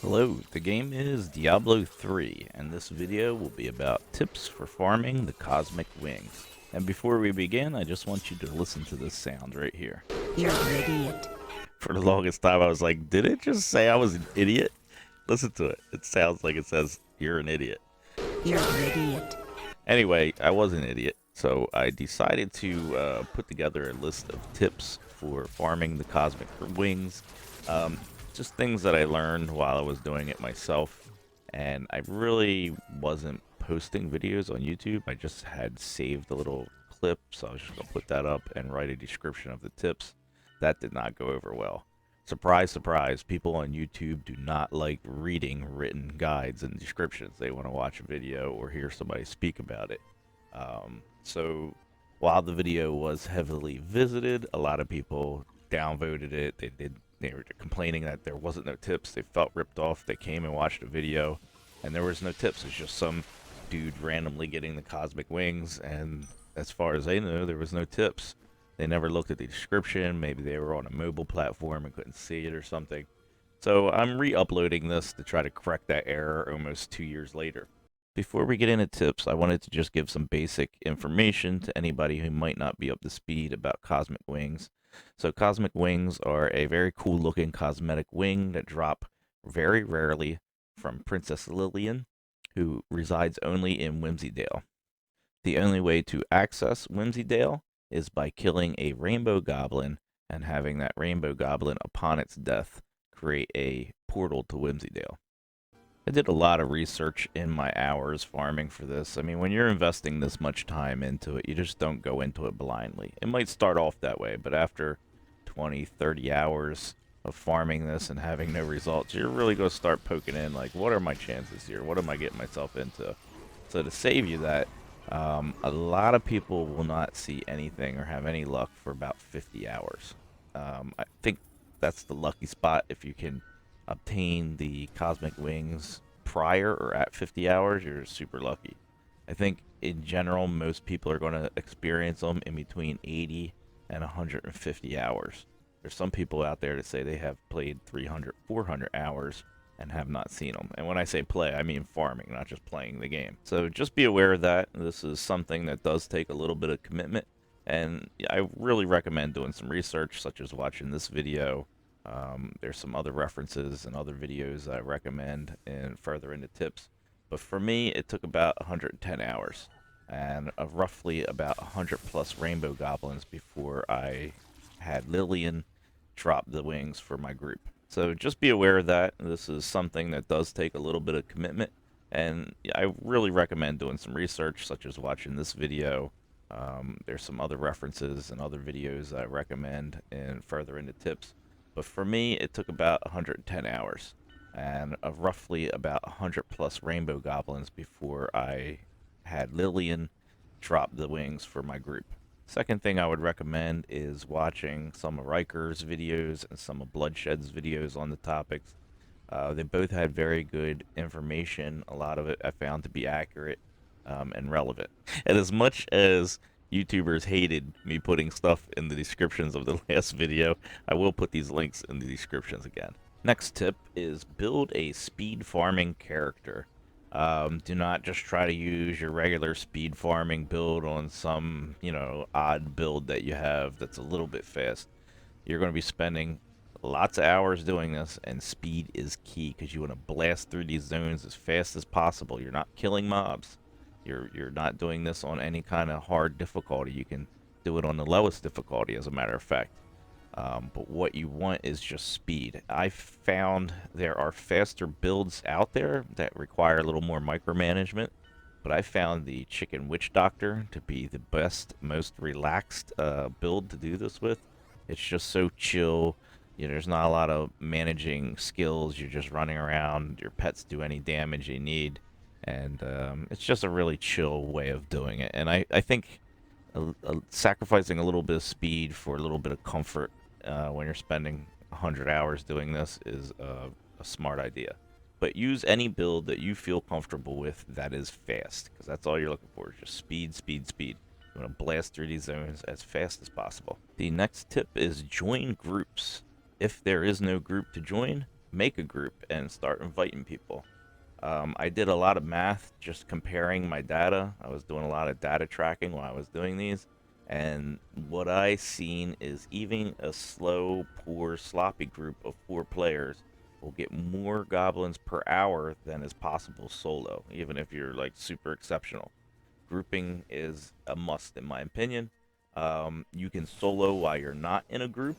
Hello, the game is Diablo 3, and this video will be about tips for farming the cosmic wings. And before we begin, I just want you to listen to this sound right here. You're an idiot. For the longest time, I was like, did it just say I was an idiot? Listen to it. It sounds like it says, you're an idiot. You're an idiot. Anyway, I was an idiot, so I decided to put together a list of tips for farming the cosmic wings. Um, just things that I learned while I was doing it myself, and I really wasn't posting videos on YouTube. I just had saved a little clip, so I was just gonna put that up and write a description of the tips. That did not go over well. Surprise, surprise, people on YouTube do not like reading written guides and descriptions. They want to watch a video or hear somebody speak about it. So while the video was heavily visited, a lot of people downvoted it. They were complaining that there wasn't no tips. They felt ripped off. They came and watched a video and there was no tips. It's just some dude randomly getting the cosmic wings, and as far as they know, there was no tips. They never looked at the description. Maybe they were on a mobile platform and couldn't see it or something. So I'm re-uploading this to try to correct that error almost 2 years later. Before we get into tips, I wanted to just give some basic information to anybody who might not be up to speed about cosmic wings. So cosmic wings are a very cool looking cosmetic wing that drop very rarely from Princess Lilian, who resides only in Whimsydale. The only way to access Whimsydale is by killing a rainbow goblin and having that rainbow goblin, upon its death, create a portal to Whimsydale. I did a lot of research in my hours farming for this. I mean, when you're investing this much time into it, you just don't go into it blindly. It might start off that way, but after 20, 30 hours of farming this and having no results, you're really going to start poking in, like, what are my chances here? What am I getting myself into? So to save you that, a lot of people will not see anything or have any luck for about 50 hours. I think that's the lucky spot. If you can obtain the cosmic wings prior or at 50 hours, you're super lucky. I think in general, most people are going to experience them in between 80 and 150 hours. There's some people out there that say they have played 300, 400 hours and have not seen them. And when I say play, I mean farming, not just playing the game. So just be aware of that. This is something that does take a little bit of commitment, and I really recommend doing some research, such as watching this video. There's some other references and other videos I recommend and further into tips. But for me, it took about 110 hours and roughly about 100 plus rainbow goblins before I had Lilian drop the wings for my group. So just be aware of that. This is something that does take a little bit of commitment, and I really recommend doing some research, such as watching this video. There's some other references and other videos I recommend and further into tips. But for me, it took about 110 hours and roughly about 100 plus rainbow goblins before I had Lilian drop the wings for my group. Second thing I would recommend is watching some of Riker's videos and some of Bloodshed's videos on the topics. They both had very good information. A lot of it I found to be accurate and relevant. And as much as YouTubers hated me putting stuff in the descriptions of the last video, I will put these links in the descriptions again. Next tip is build a speed farming character. Do not just try to use your regular speed farming build on some, odd build that you have that's a little bit fast. You're going to be spending lots of hours doing this, and speed is key because you want to blast through these zones as fast as possible. You're not killing mobs. You're not doing this on any kind of hard difficulty. You can do it on the lowest difficulty, as a matter of fact. But what you want is just speed. I found there are faster builds out there that require a little more micromanagement, but I found the Chicken Witch Doctor to be the best, most relaxed build to do this with. It's just so chill. There's not a lot of managing skills. You're just running around. Your pets do any damage you need, and it's just a really chill way of doing it. And I think sacrificing a little bit of speed for a little bit of comfort when you're spending 100 hours doing this is a smart idea. But use any build that you feel comfortable with that is fast, because that's all you're looking for, is just speed, speed, speed. You want to blast through these zones as fast as possible. The next tip is join groups. If there is no group to join, make a group and start inviting people. I did a lot of math just comparing my data. I was doing a lot of data tracking while I was doing these. And what I seen is even a slow, poor, sloppy group of 4 players will get more goblins per hour than is possible solo, even if you're like super exceptional. Grouping is a must, in my opinion. You can solo while you're not in a group,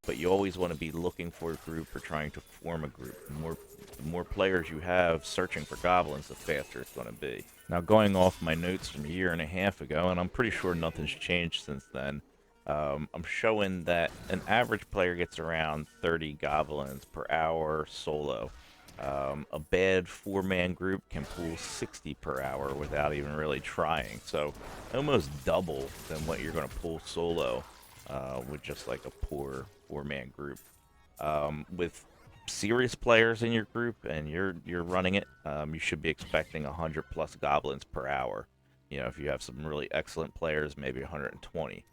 but you always want to be looking for a group or trying to form a group. The more players you have searching for goblins, the faster it's going to be. Now, going off my notes from a year and a half ago, and I'm pretty sure nothing's changed since then, I'm showing that an average player gets around 30 goblins per hour solo. A bad 4-man group can pull 60 per hour without even really trying. So almost double than what you're going to pull solo with just like a poor 4-man group. With serious players in your group and you're running it, you should be expecting 100 plus goblins per hour. You know, if you have some really excellent players, maybe 120.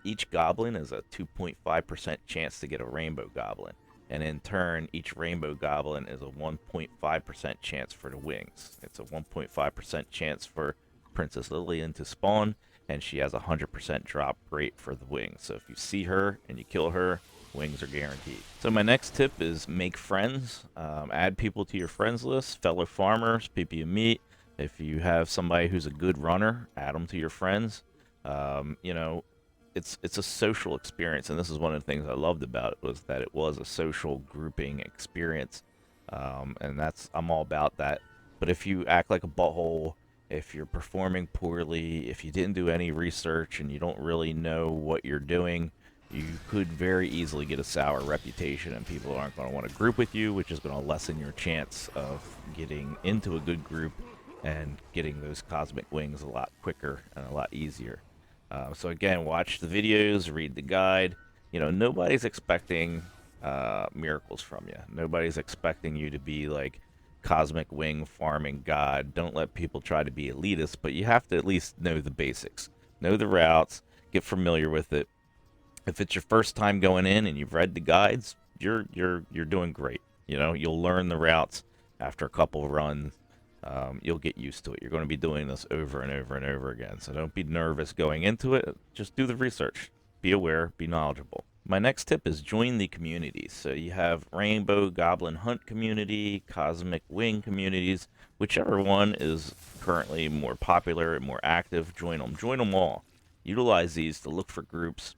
Each goblin is a 2.5% chance to get a rainbow goblin, and in turn, each rainbow goblin is a 1.5% chance for the wings. It's a 1.5% chance for Princess Lilian to spawn, and she has a 100% drop rate for the wings. So if you see her and you kill her, wings are guaranteed. So my next tip is make friends. Add people to your friends list, fellow farmers, people you meet. If you have somebody who's a good runner, add them to your friends. You know, it's a social experience, and this is one of the things I loved about it, was that it was a social grouping experience, and I'm all about that. But if you act like a butthole, if you're performing poorly, if you didn't do any research and you don't really know what you're doing, you could very easily get a sour reputation, and people aren't going to want to group with you, which is going to lessen your chance of getting into a good group and getting those cosmic wings a lot quicker and a lot easier. So again, watch the videos, read the guide. You know, nobody's expecting miracles from you. Nobody's expecting you to be like cosmic wing farming god. Don't let people try to be elitist, but you have to at least know the basics, know the routes, get familiar with it. If it's your first time going in and you've read the guides, you're doing great. You know, you'll learn the routes after a couple runs. You'll get used to it. You're going to be doing this over and over and over again. So don't be nervous going into it. Just do the research. Be aware. Be knowledgeable. My next tip is join the communities. So you have Rainbow Goblin Hunt community, Cosmic Wing communities, whichever one is currently more popular and more active. Join them. Join them all. Utilize these to look for groups,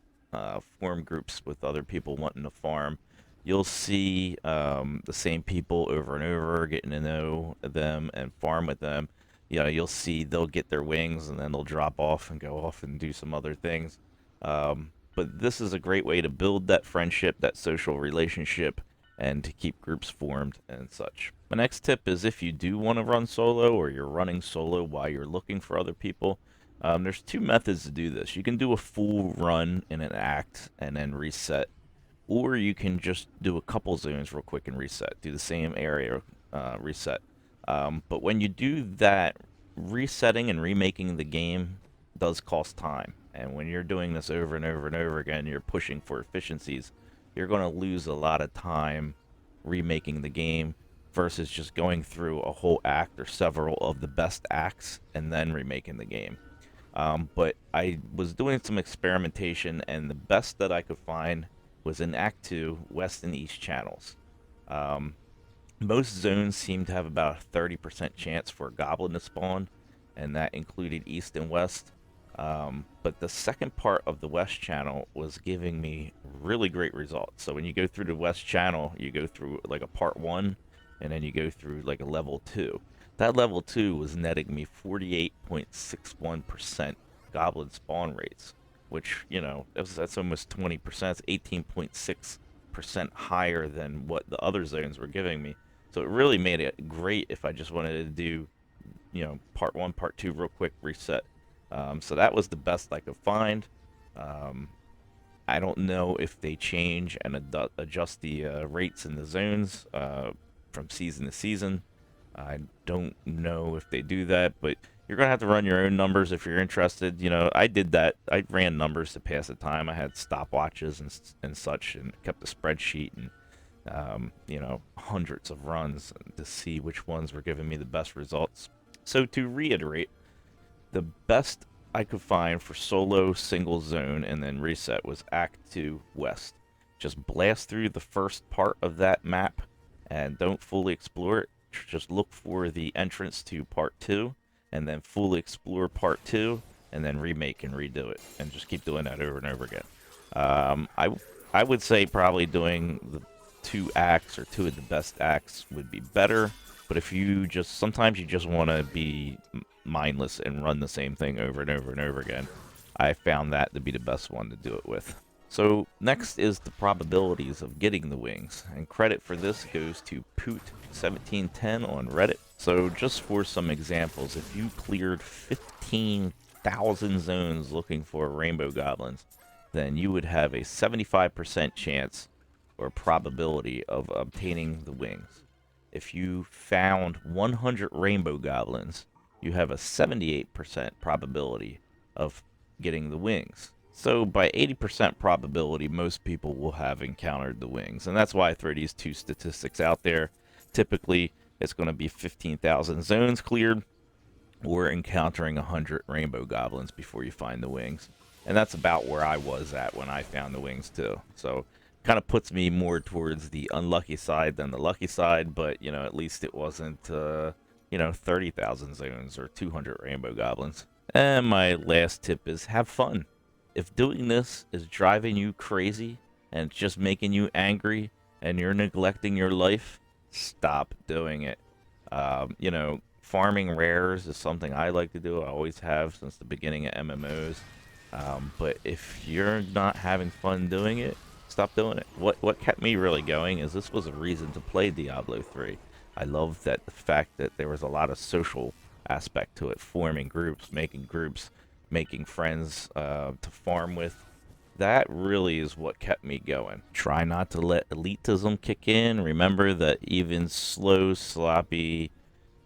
form groups with other people wanting to farm. You'll see the same people over and over, getting to know them and farm with them. You know, you'll see they'll get their wings and then they'll drop off and go off and do some other things. But this is a great way to build that friendship, that social relationship, and to keep groups formed and such. My next tip is if you do want to run solo or you're running solo while you're looking for other people, there's 2 methods to do this. You can do a full run in an act and then reset, or you can just do a couple zones real quick and reset. Do the same area, reset. But when you do that, resetting and remaking the game does cost time. And when you're doing this over and over and over again, you're pushing for efficiencies. You're going to lose a lot of time remaking the game versus just going through a whole act or several of the best acts and then remaking the game. But I was doing some experimentation, and the best that I could find was in Act 2, West and East channels. Um, Most zones seem to have about a 30% chance for a goblin to spawn, and that included East and West. But the second part of the West channel was giving me really great results. So when you go through the West channel, you go through like a part 1, and then you go through like a level 2. That level 2 was netting me 48.61% goblin spawn rates, which, you know, that's almost 20%. It's 18.6% higher than what the other zones were giving me. So it really made it great if I just wanted to do, you know, part 1, part 2 real quick, reset. So that was the best I could find. Um, I don't know if they change and adjust the rates in the zones from season to season. I don't know if they do that, but you're going to have to run your own numbers if you're interested. You know, I did that. I ran numbers to pass the time. I had stopwatches and such, and kept a spreadsheet, and you know, hundreds of runs to see which ones were giving me the best results. So to reiterate, the best I could find for solo single zone and then reset was Act 2 West. Just blast through the first part of that map and don't fully explore it. Just look for the entrance to part 2 and then fully explore part 2 and then remake and redo it and just keep doing that over and over again. I would say probably doing the 2 acts or 2 of the best acts would be better. But if you just sometimes you just want to be mindless and run the same thing over and over and over again, I found that to be the best one to do it with. So next is the probabilities of getting the wings, and credit for this goes to Poot1710 on Reddit. So just for some examples, if you cleared 15,000 zones looking for rainbow goblins, then you would have a 75% chance or probability of obtaining the wings. If you found 100 rainbow goblins, you have a 78% probability of getting the wings. So by 80% probability, most people will have encountered the wings. And that's why I throw these 2 statistics out there. Typically, it's going to be 15,000 zones cleared or encountering 100 rainbow goblins before you find the wings. And that's about where I was at when I found the wings too. So kind of puts me more towards the unlucky side than the lucky side, but you know, at least it wasn't you know, 30,000 zones or 200 rainbow goblins. And my last tip is have fun. If doing this is driving you crazy and it's just making you angry and you're neglecting your life, stop doing it. You know, farming rares is something I like to do. I always have since the beginning of MMOs. But if you're not having fun doing it, stop doing it. What kept me really going is this was a reason to play Diablo 3. I love that the fact that there was a lot of social aspect to it, forming groups, making friends to farm with. That really is what kept me going. Try not to let elitism kick in. Remember that even slow, sloppy,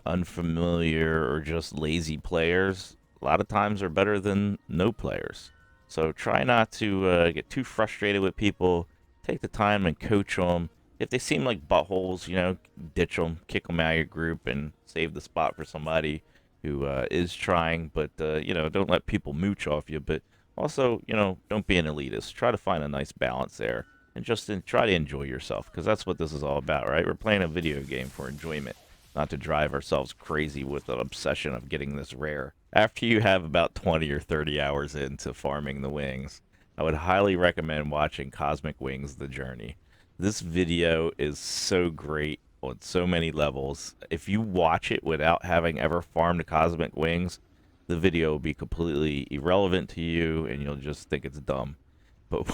unfamiliar, or just lazy players a lot of times are better than no players. So try not to get too frustrated with people. Take the time and coach them. If they seem like buttholes, you know, ditch them, kick them out of your group, and save the spot for somebody who is trying. But you know, don't let people mooch off you. But also, you know, don't be an elitist. Try to find a nice balance there, and just try to enjoy yourself, because that's what this is all about, right? We're playing a video game for enjoyment, not to drive ourselves crazy with an obsession of getting this rare. After you have about 20 or 30 hours into farming the wings, I would highly recommend watching Cosmic Wings: The Journey. This video is so great on so many levels. If you watch it without having ever farmed Cosmic Wings, the video will be completely irrelevant to you and you'll just think it's dumb. But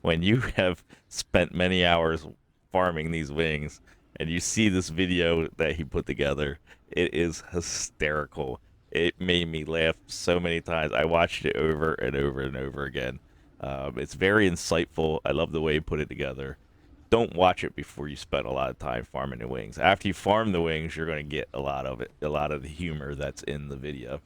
when you have spent many hours farming these wings and you see this video that he put together, it is hysterical. It made me laugh so many times. I watched it over and over and over again. It's very insightful. I love the way he put it together. Don't watch it before you spend a lot of time farming the wings. After you farm the wings, you're going to get a lot of it, a lot of the humor that's in the video.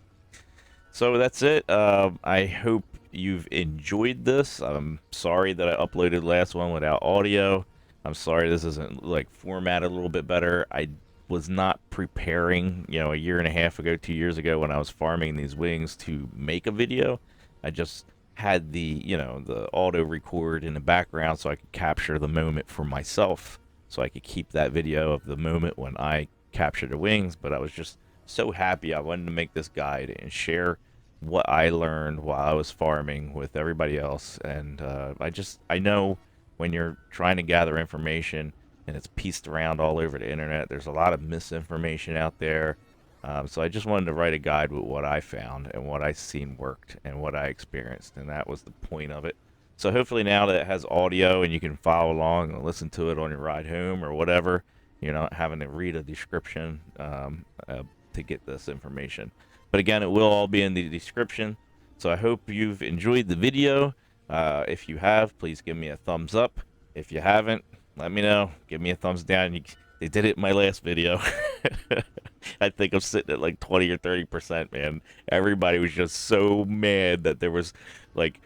So that's it. I hope you've enjoyed this. I'm sorry that I uploaded the last one without audio. I'm sorry this isn't like formatted a little bit better. I was not preparing, you know, a year and a half ago, 2 years ago when I was farming these wings to make a video. I just had the, you know, the auto record in the background so I could capture the moment for myself, so I could keep that video of the moment when I captured the wings. But I was just so happy I wanted to make this guide and share what I learned while I was farming with everybody else. And I know when you're trying to gather information and it's pieced around all over the internet, there's a lot of misinformation out there. So I just wanted to write a guide with what I found and what I seen worked and what I experienced, and that was the point of it. So hopefully now that it has audio and you can follow along and listen to it on your ride home or whatever, you're not having to read a description to get this information. But again, it will all be in the description. So I hope you've enjoyed the video. If you have, please give me a thumbs up. If you haven't, let me know. Give me a thumbs down. They did it in my last video. I think I'm sitting at like 20 or 30%, man. Everybody was just so mad that there was like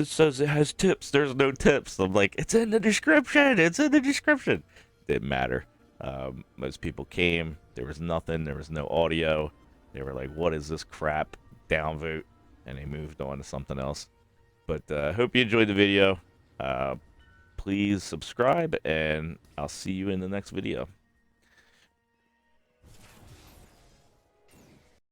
this says it has tips. There's no tips. I'm like, it's in the description. It's in the description. Didn't matter. Most people came. There was nothing. There was no audio. They were like, what is this crap? Downvote. And they moved on to something else. But hope you enjoyed the video. Please subscribe, and I'll see you in the next video.